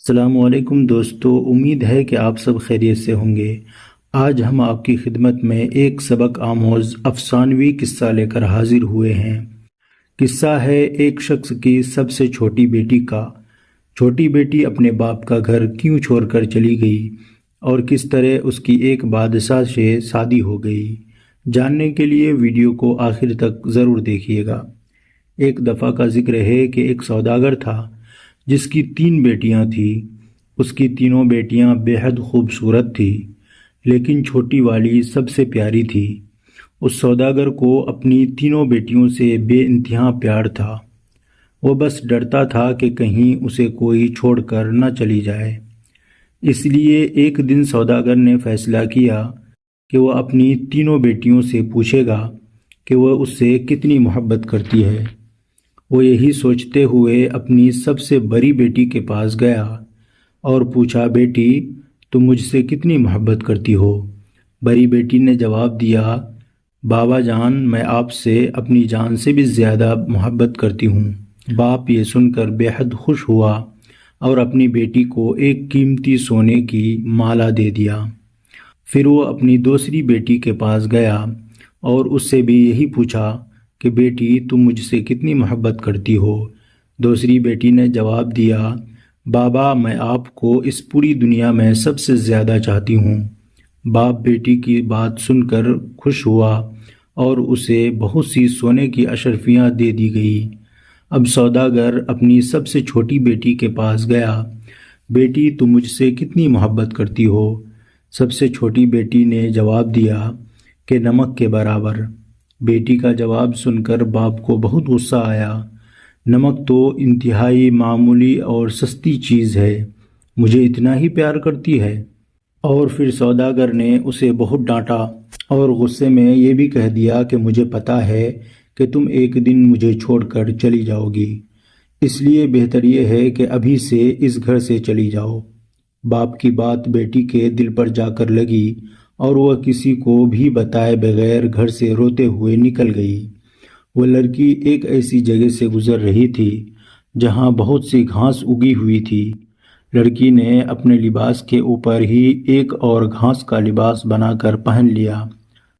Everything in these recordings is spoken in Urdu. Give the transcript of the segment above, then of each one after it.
السلام علیکم دوستو، امید ہے کہ آپ سب خیریت سے ہوں گے۔ آج ہم آپ کی خدمت میں ایک سبق آموز افسانوی قصہ لے کر حاضر ہوئے ہیں۔ قصہ ہے ایک شخص کی سب سے چھوٹی بیٹی کا۔ چھوٹی بیٹی اپنے باپ کا گھر کیوں چھوڑ کر چلی گئی اور کس طرح اس کی ایک بادشاہ سے شادی ہو گئی، جاننے کے لیے ویڈیو کو آخر تک ضرور دیکھیے گا۔ ایک دفعہ کا ذکر ہے کہ ایک سوداگر تھا جس کی 3 بیٹیاں تھیں۔ اس کی تینوں بیٹیاں بے حد خوبصورت تھیں، لیکن چھوٹی والی سب سے پیاری تھی۔ اس سوداگر کو اپنی تینوں بیٹیوں سے بے انتہا پیار تھا۔ وہ بس ڈرتا تھا کہ کہیں اسے کوئی چھوڑ کر نہ چلی جائے۔ اس لیے ایک دن سوداگر نے فیصلہ کیا کہ وہ اپنی تینوں بیٹیوں سے پوچھے گا کہ وہ اس سے کتنی محبت کرتی ہے۔ وہ یہی سوچتے ہوئے اپنی سب سے بڑی بیٹی کے پاس گیا اور پوچھا، بیٹی تم مجھ سے کتنی محبت کرتی ہو؟ بڑی بیٹی نے جواب دیا، بابا جان میں آپ سے اپنی جان سے بھی زیادہ محبت کرتی ہوں۔ باپ یہ سن کر بے حد خوش ہوا اور اپنی بیٹی کو ایک قیمتی سونے کی مالا دے دیا۔ پھر وہ اپنی دوسری بیٹی کے پاس گیا اور اس سے بھی یہی پوچھا کہ بیٹی تم مجھ سے کتنی محبت کرتی ہو؟ دوسری بیٹی نے جواب دیا، بابا میں آپ کو اس پوری دنیا میں سب سے زیادہ چاہتی ہوں۔ باپ بیٹی کی بات سن کر خوش ہوا اور اسے بہت سی سونے کی اشرفیاں دے دی گئی۔ اب سوداگر اپنی سب سے چھوٹی بیٹی کے پاس گیا، بیٹی تم مجھ سے کتنی محبت کرتی ہو؟ سب سے چھوٹی بیٹی نے جواب دیا کہ نمک کے برابر۔ بیٹی کا جواب سن کر باپ کو بہت غصہ آیا۔ نمک تو انتہائی معمولی اور سستی چیز ہے، مجھے اتنا ہی پیار کرتی ہے؟ اور پھر سوداگر نے اسے بہت ڈانٹا اور غصے میں یہ بھی کہہ دیا کہ مجھے پتا ہے کہ تم ایک دن مجھے چھوڑ کر چلی جاؤ گی، اس لیے بہتر یہ ہے کہ ابھی سے اس گھر سے چلی جاؤ۔ باپ کی بات بیٹی کے دل پر جا کر لگی اور وہ کسی کو بھی بتائے بغیر گھر سے روتے ہوئے نکل گئی۔ وہ لڑکی ایک ایسی جگہ سے گزر رہی تھی جہاں بہت سی گھاس اگی ہوئی تھی۔ لڑکی نے اپنے لباس کے اوپر ہی ایک اور گھاس کا لباس بنا کر پہن لیا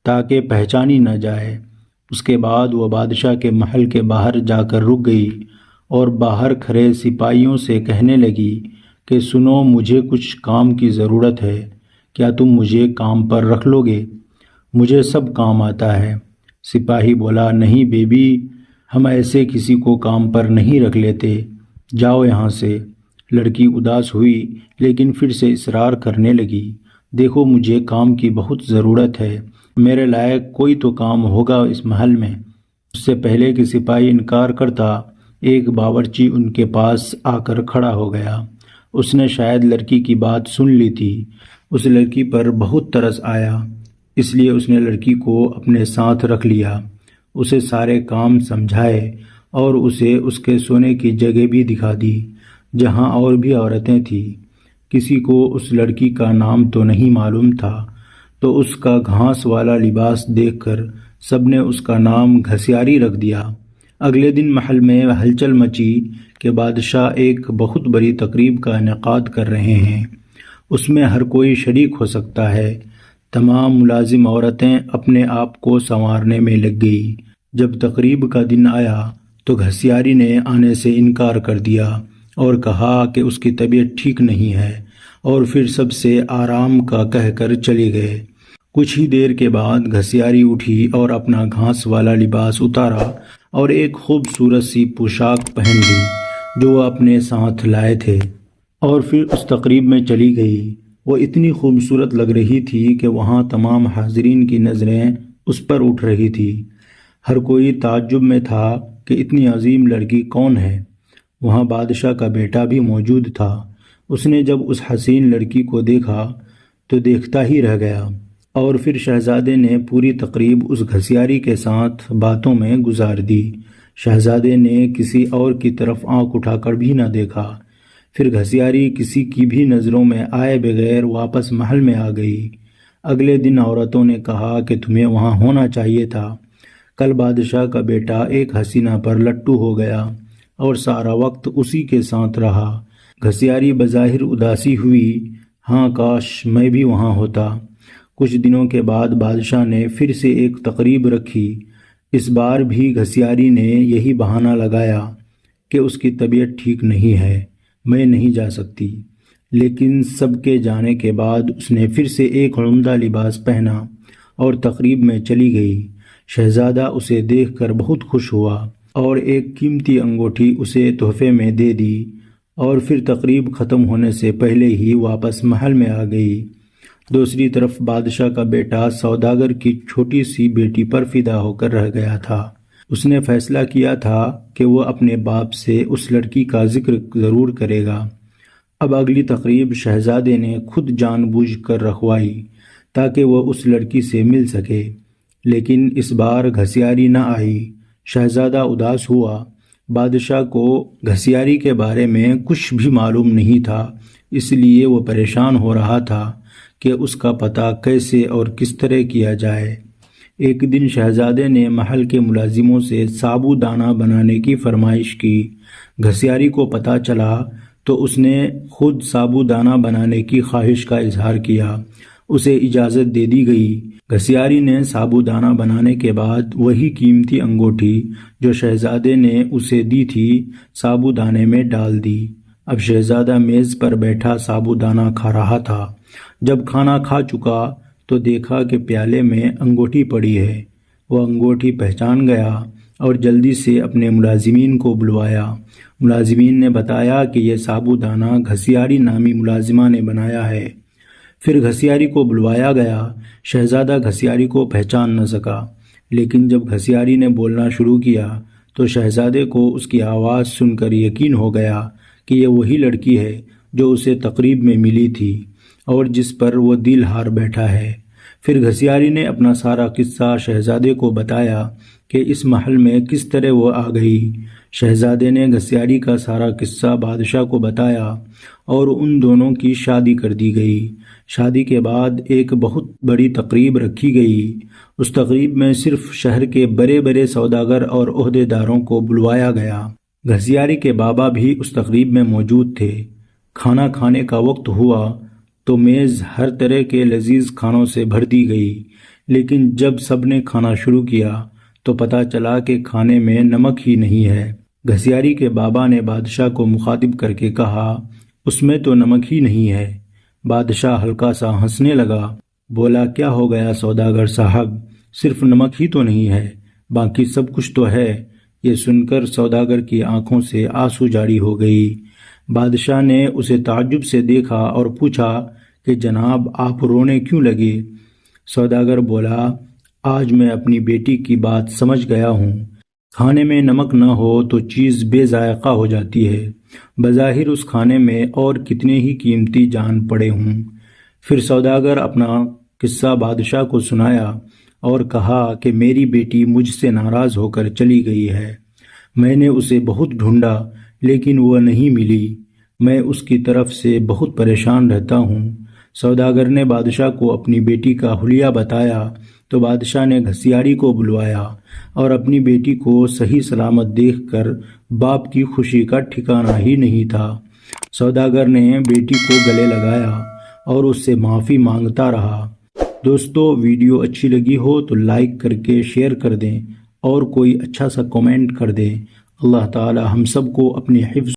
تاکہ پہچانی نہ جائے۔ اس کے بعد وہ بادشاہ کے محل کے باہر جا کر رک گئی اور باہر کھڑے سپاہیوں سے کہنے لگی کہ سنو، مجھے کچھ کام کی ضرورت ہے، کیا تم مجھے کام پر رکھ لو گے؟ مجھے سب کام آتا ہے۔ سپاہی بولا، نہیں بیبی، ہم ایسے کسی کو کام پر نہیں رکھ لیتے، جاؤ یہاں سے۔ لڑکی اداس ہوئی لیکن پھر سے اصرار کرنے لگی، دیکھو مجھے کام کی بہت ضرورت ہے، میرے لائق کوئی تو کام ہوگا اس محل میں۔ اس سے پہلے کہ سپاہی انکار کرتا، ایک باورچی ان کے پاس آ کر کھڑا ہو گیا۔ اس نے شاید لڑکی کی بات سن لی تھی۔ اس لڑکی پر بہت ترس آیا، اس لیے اس نے لڑکی کو اپنے ساتھ رکھ لیا، اسے سارے کام سمجھائے اور اسے اس کے سونے کی جگہ بھی دکھا دی جہاں اور بھی عورتیں تھیں۔ کسی کو اس لڑکی کا نام تو نہیں معلوم تھا، تو اس کا گھاس والا لباس دیکھ کر سب نے اس کا نام گھسیاری رکھ دیا۔ اگلے دن محل میں ہلچل مچی کہ بادشاہ ایک بہت بڑی تقریب کا انعقاد کر رہے ہیں، اس میں ہر کوئی شریک ہو سکتا ہے۔ تمام ملازم عورتیں اپنے آپ کو سنوارنے میں لگ گئی۔ جب تقریب کا دن آیا تو گھسیاری نے آنے سے انکار کر دیا اور کہا کہ اس کی طبیعت ٹھیک نہیں ہے، اور پھر سب سے آرام کا کہہ کر چلے گئے۔ کچھ ہی دیر کے بعد گھسیاری اٹھی اور اپنا گھاس والا لباس اتارا اور ایک خوبصورت سی پوشاک پہن لی جو وہ اپنے ساتھ لائے تھے، اور پھر اس تقریب میں چلی گئی۔ وہ اتنی خوبصورت لگ رہی تھی کہ وہاں تمام حاضرین کی نظریں اس پر اٹھ رہی تھی۔ ہر کوئی تعجب میں تھا کہ اتنی عظیم لڑکی کون ہے۔ وہاں بادشاہ کا بیٹا بھی موجود تھا۔ اس نے جب اس حسین لڑکی کو دیکھا تو دیکھتا ہی رہ گیا، اور پھر شہزادے نے پوری تقریب اس گھسیاری کے ساتھ باتوں میں گزار دی۔ شہزادے نے کسی اور کی طرف آنکھ اٹھا کر بھی نہ دیکھا۔ پھر گھسیاری کسی کی بھی نظروں میں آئے بغیر واپس محل میں آ گئی۔ اگلے دن عورتوں نے کہا کہ تمہیں وہاں ہونا چاہیے تھا۔ کل بادشاہ کا بیٹا ایک حسینہ پر لٹو ہو گیا اور سارا وقت اسی کے ساتھ رہا۔ گھسیاری بظاہر اداسی ہوئی، ہاں کاش میں بھی وہاں ہوتا۔ کچھ دنوں کے بعد بادشاہ نے پھر سے ایک تقریب رکھی۔ اس بار بھی گھسیاری نے یہی بہانہ لگایا کہ اس کی طبیعت ٹھیک نہیں ہے، میں نہیں جا سکتی۔ لیکن سب کے جانے کے بعد اس نے پھر سے ایک عمدہ لباس پہنا اور تقریب میں چلی گئی۔ شہزادہ اسے دیکھ کر بہت خوش ہوا اور ایک قیمتی انگوٹھی اسے تحفے میں دے دی، اور پھر تقریب ختم ہونے سے پہلے ہی واپس محل میں آ گئی۔ دوسری طرف بادشاہ کا بیٹا سوداگر کی چھوٹی سی بیٹی پر فدا ہو کر رہ گیا تھا۔ اس نے فیصلہ کیا تھا کہ وہ اپنے باپ سے اس لڑکی کا ذکر ضرور کرے گا۔ اب اگلی تقریب شہزادے نے خود جان بوجھ کر رکھوائی تاکہ وہ اس لڑکی سے مل سکے، لیکن اس بار گھسیاری نہ آئی۔ شہزادہ اداس ہوا۔ بادشاہ کو گھسیاری کے بارے میں کچھ بھی معلوم نہیں تھا، اس لیے وہ پریشان ہو رہا تھا کہ اس کا پتہ کیسے اور کس طرح کیا جائے۔ ایک دن شہزادے نے محل کے ملازموں سے سابو دانہ بنانے کی فرمائش کی۔ گھسیاری کو پتہ چلا تو اس نے خود سابو دانہ بنانے کی خواہش کا اظہار کیا۔ اسے اجازت دے دی گئی۔ گھسیاری نے سابو دانہ بنانے کے بعد وہی قیمتی انگوٹھی جو شہزادے نے اسے دی تھی سابو دانے میں ڈال دی۔ اب شہزادہ میز پر بیٹھا سابو دانہ کھا رہا تھا۔ جب کھانا کھا چکا تو دیکھا کہ پیالے میں انگوٹھی پڑی ہے۔ وہ انگوٹھی پہچان گیا اور جلدی سے اپنے ملازمین کو بلوایا۔ ملازمین نے بتایا کہ یہ سابو دانہ گھسیاری نامی ملازمہ نے بنایا ہے۔ پھر گھسیاری کو بلوایا گیا۔ شہزادہ گھسیاری کو پہچان نہ سکا، لیکن جب گھسیاری نے بولنا شروع کیا تو شہزادے کو اس کی آواز سن کر یقین ہو گیا کہ یہ وہی لڑکی ہے جو اسے تقریب میں ملی تھی اور جس پر وہ دل ہار بیٹھا ہے۔ پھر گھسیاری نے اپنا سارا قصہ شہزادے کو بتایا کہ اس محل میں کس طرح وہ آ گئی۔ شہزادے نے گھسیاری کا سارا قصہ بادشاہ کو بتایا اور ان دونوں کی شادی کر دی گئی۔ شادی کے بعد ایک بہت بڑی تقریب رکھی گئی۔ اس تقریب میں صرف شہر کے بڑے بڑے سوداگر اور عہدے داروں کو بلوایا گیا۔ گھسیاری کے بابا بھی اس تقریب میں موجود تھے۔ کھانا کھانے کا وقت ہوا تو میز ہر طرح کے لذیذ کھانوں سے بھر دی گئی، لیکن جب سب نے کھانا شروع کیا تو پتہ چلا کہ کھانے میں نمک ہی نہیں ہے۔ گھسیاری کے بابا نے بادشاہ کو مخاطب کر کے کہا، اس میں تو نمک ہی نہیں ہے۔ بادشاہ ہلکا سا ہنسنے لگا، بولا، کیا ہو گیا سوداگر صاحب، صرف نمک ہی تو نہیں ہے، باقی سب کچھ تو ہے۔ یہ سن کر سوداگر کی آنکھوں سے آنسو جاری ہو گئی۔ بادشاہ نے اسے تعجب سے دیکھا اور پوچھا کہ جناب آپ رونے کیوں لگے؟ سوداگر بولا، آج میں اپنی بیٹی کی بات سمجھ گیا ہوں۔ کھانے میں نمک نہ ہو تو چیز بے ذائقہ ہو جاتی ہے، بظاہر اس کھانے میں اور کتنے ہی قیمتی جان پڑے ہوں۔ پھر سوداگر اپنا قصہ بادشاہ کو سنایا اور کہا کہ میری بیٹی مجھ سے ناراض ہو کر چلی گئی ہے۔ میں نے اسے بہت ڈھونڈا لیکن وہ نہیں ملی۔ میں اس کی طرف سے بہت پریشان رہتا ہوں۔ سوداگر نے بادشاہ کو اپنی بیٹی کا حلیہ بتایا تو بادشاہ نے گھسیاری کو بلوایا اور اپنی بیٹی کو صحیح سلامت دیکھ کر باپ کی خوشی کا ٹھکانہ ہی نہیں تھا۔ سوداگر نے بیٹی کو گلے لگایا اور اس سے معافی مانگتا رہا۔ دوستو، ویڈیو اچھی لگی ہو تو لائک کر کے شیئر کر دیں اور کوئی اچھا سا کمنٹ کر دیں۔ اللہ تعالی ہم سب کو اپنے حفظ